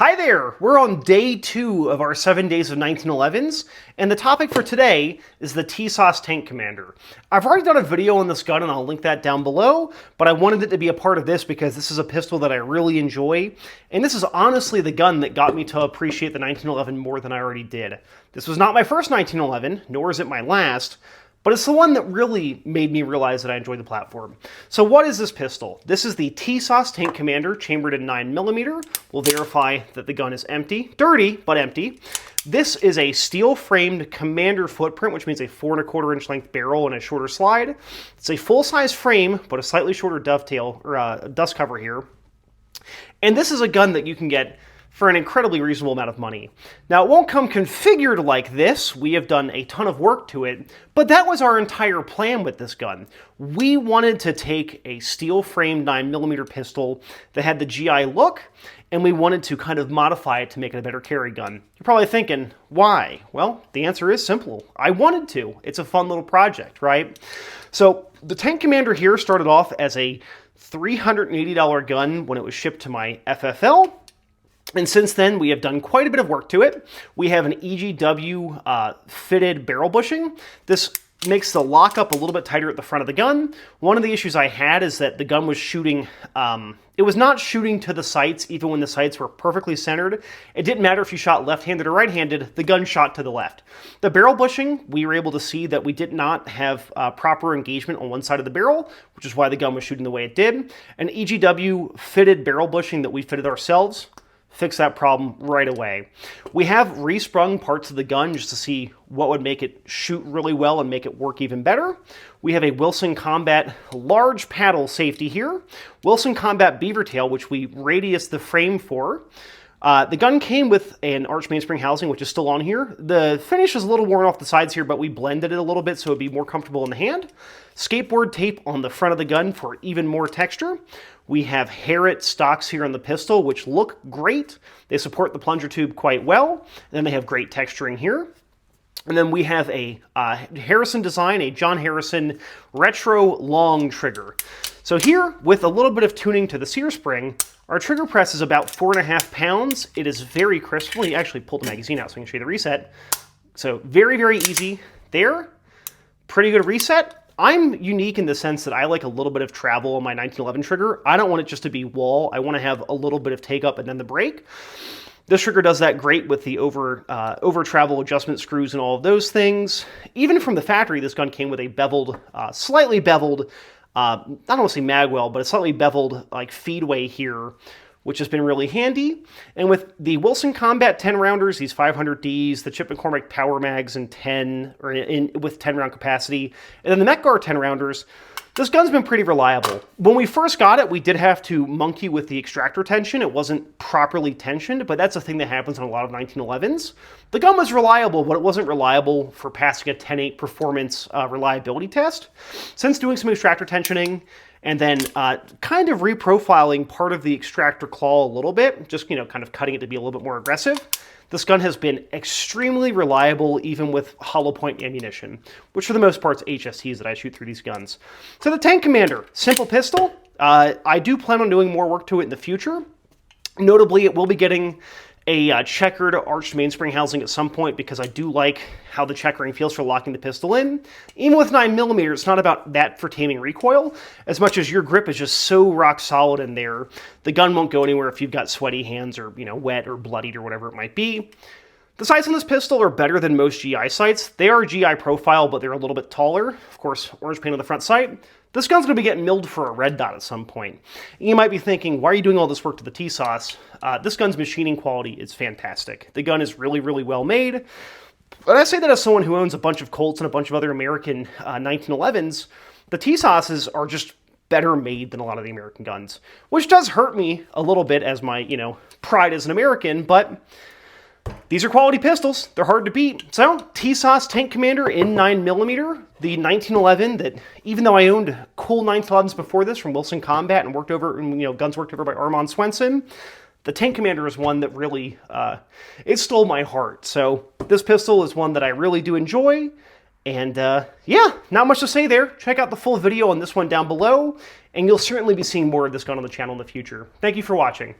Hi there! We're on day 2 of our 7 days of 1911s, and the topic for today is the Tisas Tank Commander. I've already done a video on this gun, and I'll link that down below, but I wanted it to be a part of this because this is a pistol that I really enjoy, and this is honestly the gun that got me to appreciate the 1911 more than I already did. This was not my first 1911, nor is it my last, but it's the one that really made me realize that I enjoy the platform. So what is this pistol? This is the Tisas Tank Commander, chambered in 9mm. We'll verify that the gun is empty. Dirty, but empty. This is a steel-framed Commander footprint, which means a 4¼ inch length barrel and a shorter slide. It's a full-size frame, but a slightly shorter dovetail, or dust cover here. And this is a gun that you can get for an incredibly reasonable amount of money. Now, it won't come configured like this. We have done a ton of work to it, but that was our entire plan with this gun. We wanted to take a steel-framed 9mm pistol that had the GI look, and we wanted to kind of modify it to make it a better carry gun. You're probably thinking, why? Well, the answer is simple. I wanted to. It's a fun little project, right? So the Tank Commander here started off as a $380 gun when it was shipped to my FFL. And since then, we have done quite a bit of work to it. We have an EGW fitted barrel bushing. This makes the lockup a little bit tighter at the front of the gun. One of the issues I had is that the gun was shooting, it was not shooting to the sights, even when the sights were perfectly centered. It didn't matter if you shot left-handed or right-handed, the gun shot to the left. The barrel bushing, we were able to see that we did not have proper engagement on one side of the barrel, which is why the gun was shooting the way it did. An EGW fitted barrel bushing that we fitted ourselves fix that problem right away. We have resprung parts of the gun just to see what would make it shoot really well and make it work even better. We have a Wilson Combat large paddle safety here. Wilson Combat beaver tail, which we radius the frame for. The gun came with an arch mainspring housing, which is still on here. The finish is a little worn off the sides here, but we blended it a little bit so it'd be more comfortable in the hand. Skateboard tape on the front of the gun for even more texture. We have Harriet stocks here on the pistol, which look great. They support the plunger tube quite well. And then they have great texturing here. And then we have a Harrison design, a John Harrison retro long trigger. So here, with a little bit of tuning to the sear spring, our trigger press is about 4.5 pounds. It is very crisp. Well, you actually pulled the magazine out so I can show you the reset. So very, very easy there. Pretty good reset. I'm unique in the sense that I like a little bit of travel on my 1911 trigger. I don't want it just to be wall. I want to have a little bit of take up and then the break. This trigger does that great with the over travel adjustment screws and all of those things. Even from the factory, this gun came with a beveled, slightly beveled, I don't want to say magwell, but a slightly beveled like feedway here, which has been really handy. And with the Wilson Combat 10 rounders, these 500Ds, the Chip McCormick Power Mags with 10 round capacity, and then the Mech Guard 10 rounders, this gun's been pretty reliable. When we first got it, we did have to monkey with the extractor tension. It wasn't properly tensioned, but that's a thing that happens on a lot of 1911s. The gun was reliable, but it wasn't reliable for passing a 10.8 performance reliability test. Since doing some extractor tensioning, and then kind of reprofiling part of the extractor claw a little bit, just, kind of cutting it to be a little bit more aggressive, this gun has been extremely reliable, even with hollow point ammunition, which for the most part is HSTs that I shoot through these guns. So the Tank Commander, simple pistol. I do plan on doing more work to it in the future. Notably, it will be getting a checkered arched mainspring housing at some point because I do like how the checkering feels for locking the pistol in. Even with 9mm, it's not about that for taming recoil, as much as your grip is just so rock solid in there. The gun won't go anywhere if you've got sweaty hands or, wet or bloodied or whatever it might be. The sights on this pistol are better than most GI sights. They are GI profile, but they're a little bit taller. Of course, orange paint on the front sight. This gun's going to be getting milled for a red dot at some point. And you might be thinking, why are you doing all this work to the Tisas? This gun's machining quality is fantastic. The gun is really, really well made. But I say that as someone who owns a bunch of Colts and a bunch of other American 1911s, the Tisas are just better made than a lot of the American guns, which does hurt me a little bit as my, pride as an American, but these are quality pistols. They're hard to beat. So, Tisas Tank Commander in 9mm, the 1911 that, even though I owned cool 1911s before this from Wilson Combat and guns worked over by Armand Swenson, the Tank Commander is one that really, it stole my heart. So, this pistol is one that I really do enjoy. And, yeah, not much to say there. Check out the full video on this one down below, and you'll certainly be seeing more of this gun on the channel in the future. Thank you for watching.